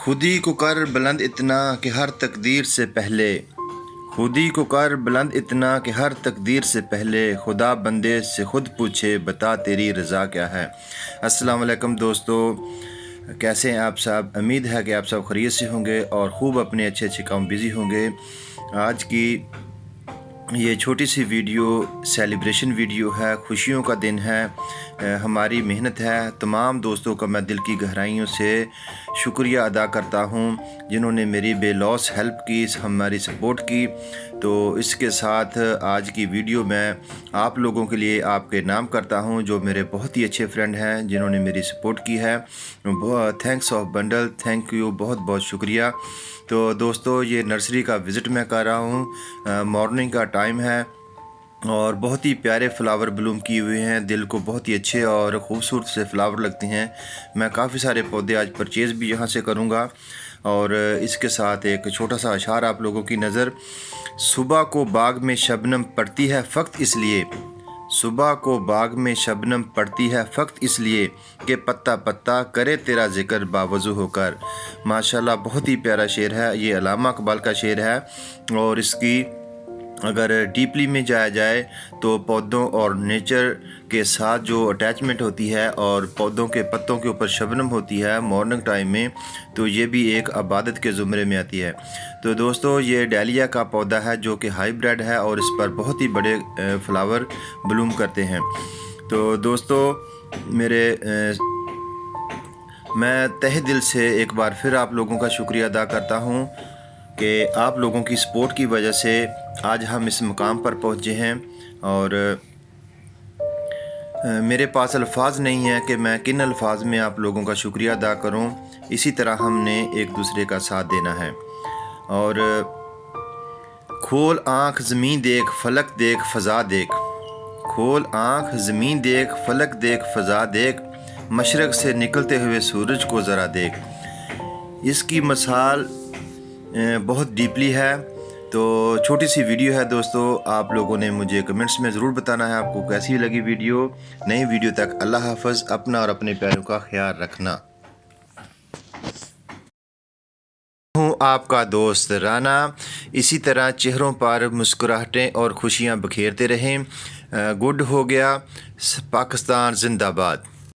خودی کو کر بلند اتنا کہ ہر تقدیر سے پہلے، خودی کو کر بلند اتنا کہ ہر تقدیر سے پہلے، خدا بندے سے خود پوچھے بتا تیری رضا کیا ہے۔ السلام علیکم دوستو، کیسے ہیں آپ سب؟ امید ہے کہ آپ سب خیریت سے ہوں گے اور خوب اپنے اچھے کام بزی ہوں گے۔ آج کی یہ چھوٹی سی ویڈیو سیلیبریشن ویڈیو ہے، خوشیوں کا دن ہے، ہماری محنت ہے۔ تمام دوستوں کا میں دل کی گہرائیوں سے شکریہ ادا کرتا ہوں جنہوں نے میری بے لوس ہیلپ کی، ہماری سپورٹ کی۔ تو اس کے ساتھ آج کی ویڈیو میں آپ لوگوں کے لیے آپ کے نام کرتا ہوں جو میرے بہت ہی اچھے فرینڈ ہیں جنہوں نے میری سپورٹ کی ہے۔ Thanks of bundle, thank you, بہت بہت شکریہ۔ تو دوستو، یہ نرسری کا وزٹ میں کر رہا ہوں، مارننگ کا ٹائم ہے اور بہت ہی پیارے فلاور بلوم کیے ہوئے ہیں، دل کو بہت ہی اچھے اور خوبصورت سے فلاور لگتے ہیں۔ میں کافی سارے پودے آج پرچیز بھی یہاں سے کروں گا اور اس کے ساتھ ایک چھوٹا سا اشعار آپ لوگوں کی نظر۔ صبح کو باغ میں شبنم پڑتی ہے فقط اس لیے، صبح کو باغ میں شبنم پڑتی ہے فقط اس لیے کہ پتا پتا کرے تیرا ذکر باوضو ہو کر۔ ماشاءاللہ، بہت ہی پیارا شعر ہے، یہ علامہ اقبال کا شعر ہے اور اس کی اگر ڈیپلی میں جایا جائے تو پودوں اور نیچر کے ساتھ جو اٹیچمنٹ ہوتی ہے اور پودوں کے پتوں کے اوپر شبنم ہوتی ہے مارننگ ٹائم میں، تو یہ بھی ایک عبادت کے زمرے میں آتی ہے۔ تو دوستو، یہ ڈیلیا کا پودا ہے جو کہ ہائی بریڈ ہے اور اس پر بہت ہی بڑے فلاور بلوم کرتے ہیں۔ تو دوستو میں تہہ دل سے ایک بار پھر آپ لوگوں کا شکریہ ادا کرتا ہوں کہ آپ لوگوں کی سپورٹ کی وجہ سے آج ہم اس مقام پر پہنچے ہیں اور میرے پاس الفاظ نہیں ہیں کہ میں کن الفاظ میں آپ لوگوں کا شکریہ ادا کروں۔ اسی طرح ہم نے ایک دوسرے کا ساتھ دینا ہے اور کھول آنکھ زمین دیکھ فلک دیکھ فضا دیکھ، کھول آنکھ زمین دیکھ فلک دیکھ فضا دیکھ، مشرق سے نکلتے ہوئے سورج کو ذرا دیکھ۔ اس کی مثال بہت ڈیپلی ہے۔ تو چھوٹی سی ویڈیو ہے دوستو، آپ لوگوں نے مجھے کمنٹس میں ضرور بتانا ہے آپ کو کیسی لگی ویڈیو۔ نئی ویڈیو تک اللہ حافظ، اپنا اور اپنے پیاروں کا خیال رکھنا۔ ہوں آپ کا دوست رانا، اسی طرح چہروں پر مسکراہٹیں اور خوشیاں بکھیرتے رہیں۔ گڈ ہو گیا، پاکستان زندہ باد۔